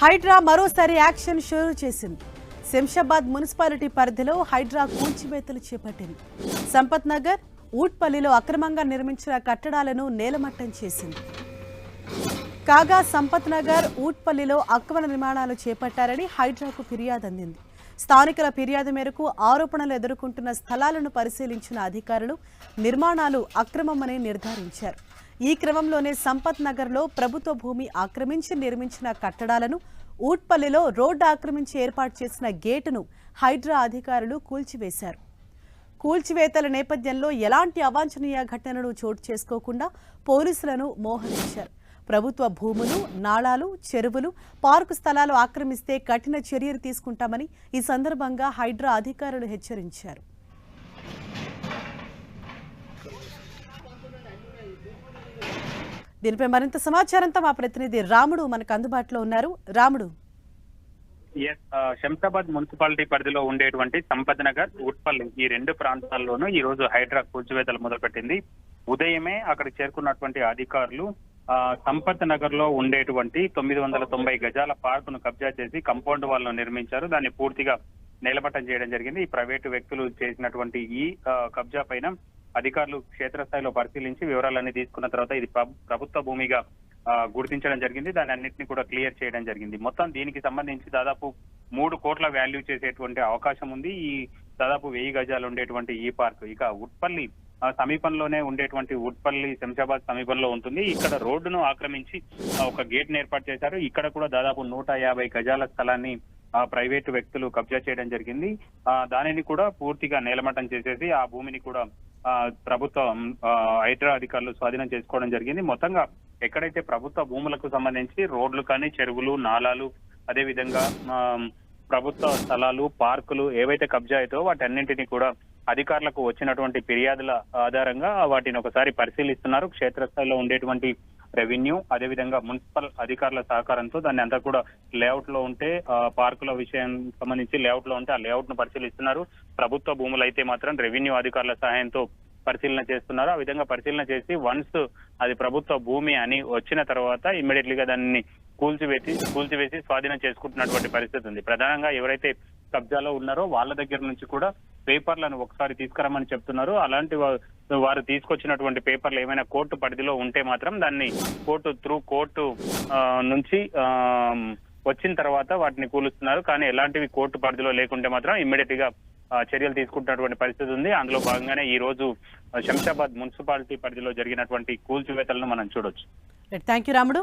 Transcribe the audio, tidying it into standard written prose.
హైడ్రా మరోసారి యాక్షన్ షురూ చేసింది. శంషాబాద్ మున్సిపాలిటీ పరిధిలో హైడ్రా కూల్చివేతలు చేపట్టింది. సంపత్ నగర్, ఊట్పల్లిలో అక్రమంగా నిర్మించిన కట్టడాలను నేలమట్టం చేసింది. కాగా సంపత్ నగర్, ఊట్పల్లిలో అక్రమ నిర్మాణాలు చేపట్టారని హైడ్రాకు ఫిర్యాదు అందింది. స్థానికుల ఫిర్యాదు మేరకు ఆరోపణలు ఎదుర్కొంటున్న స్థలాలను పరిశీలించిన అధికారులు నిర్మాణాలు అక్రమమని నిర్ధారించారు. ఈ క్రమంలోనే సంపత్ నగర్లో ప్రభుత్వ భూమి ఆక్రమించి నిర్మించిన కట్టడాలను, ఊట్పల్లిలో రోడ్డు ఆక్రమించి ఏర్పాటు చేసిన గేటును హైడ్రా అధికారులు కూల్చివేశారు. కూల్చివేతల నేపథ్యంలో ఎలాంటి అవాంఛనీయ ఘటనలు చోటు చేసుకోకుండా పోలీసులను మోహరించారు. ప్రభుత్వ భూములు, నాళాలు, చెరువులు, పార్కు స్థలాలు ఆక్రమిస్తే కఠిన చర్యలు తీసుకుంటామని ఈ సందర్భంగా హైడ్రా అధికారులు హెచ్చరించారు. దీనిపై మరింత సమాచారంతో మా ప్రతినిధి రాముడు మనకు అందుబాటులో ఉన్నారు. రాముడు, శంషాబాద్ మున్సిపాలిటీ పరిధిలో ఉండేటువంటి సంపత్ నగర్, ఉట్పల్లి ఈ రెండు ప్రాంతాల్లోనూ ఈ రోజు హైడ్రా కూల్చివేతలు మొదలుపెట్టింది. ఉదయమే అక్కడికి చేరుకున్నటువంటి అధికారులు సంపత్ నగర్ లో ఉండేటువంటి 990 గజాల పార్కును కబ్జా చేసి కంపౌండ్ వాల్ను నిర్మించారు. దాన్ని పూర్తిగా నేలమట్టం చేయడం జరిగింది. ఈ ప్రైవేటు వ్యక్తులు చేసినటువంటి ఈ కబ్జా పైన అధికారులు క్షేత్రస్థాయిలో పరిశీలించి వివరాలన్నీ తీసుకున్న తర్వాత ఇది ప్రభుత్వ భూమిగా గుర్తించడం జరిగింది. దాని అన్నింటినీ కూడా క్లియర్ చేయడం జరిగింది. మొత్తం దీనికి సంబంధించి దాదాపు 3 కోట్ల వాల్యూ చేసేటువంటి అవకాశం ఉంది. ఈ దాదాపు 1000 గజాలు ఉండేటువంటి ఈ పార్క్ ఇక ఉట్పల్లి సమీపంలోనే ఉండేటువంటి ఉట్పల్లి శంషాబాద్ సమీపంలో ఉంటుంది. ఇక్కడ రోడ్డును ఆక్రమించి ఒక గేట్ ను ఏర్పాటు చేశారు. ఇక్కడ కూడా దాదాపు 150 గజాల స్థలాన్ని ప్రైవేటు వ్యక్తులు కబ్జా చేయడం జరిగింది. దానిని కూడా పూర్తిగా నేలమట్టం చేసేసి ఆ భూమిని కూడా ప్రభుత్వం హైడ్రా అధికారులు స్వాధీనం చేసుకోవడం జరిగింది. మొత్తంగా ఎక్కడైతే ప్రభుత్వ భూములకు సంబంధించి రోడ్లు కానీ, చెరువులు, నాలాలు, అదే విధంగా ప్రభుత్వ స్థలాలు, పార్కులు ఏవైతే కబ్జా అవుతాయో వాటన్నింటినీ కూడా అధికారులకు వచ్చినటువంటి ఫిర్యాదుల ఆధారంగా వాటిని ఒకసారి పరిశీలిస్తున్నారు. క్షేత్రస్థాయిలో ఉండేటువంటి రెవెన్యూ, అదేవిధంగా మున్సిపల్ అధికారుల సహకారంతో దాన్ని అంతా కూడా లేఅవుట్ లో ఉంటే పార్కుల విషయం సంబంధించి లేఅవుట్ లో ఉంటే ఆ లేఅవుట్ ను పరిశీలిస్తున్నారు. ప్రభుత్వ భూములు అయితే మాత్రం రెవెన్యూ అధికారుల సహాయంతో పరిశీలన చేస్తున్నారు. ఆ విధంగా పరిశీలన చేసి వన్స్ అది ప్రభుత్వ భూమి అని వచ్చిన తర్వాత ఇమ్మీడియట్లీగా దాన్ని కూల్చివేసి స్వాధీనం చేసుకుంటున్నటువంటి పరిస్థితి ఉంది. ప్రధానంగా ఎవరైతే కబ్జాలో ఉన్నారో వాళ్ళ దగ్గర నుంచి కూడా పేపర్లను ఒకసారి తీసుకురమ్మని చెప్తున్నారు. అలాంటి వారు తీసుకొచ్చినటువంటి పేపర్లు ఏమైనా కోర్టు పరిధిలో ఉంటే మాత్రం దాన్ని కోర్టు నుంచి వచ్చిన తర్వాత వాటిని కూలుస్తున్నారు. కానీ ఎలాంటివి కోర్టు పరిధిలో లేకుంటే మాత్రం ఇమ్మీడియట్ గా చర్యలు తీసుకుంటున్నటువంటి పరిస్థితి ఉంది. అందులో భాగంగానే ఈ రోజు శంషాబాద్ మున్సిపాలిటీ పరిధిలో జరిగినటువంటి కూల్చివేతలను మనం చూడొచ్చు. థాంక్యూ రాముడు.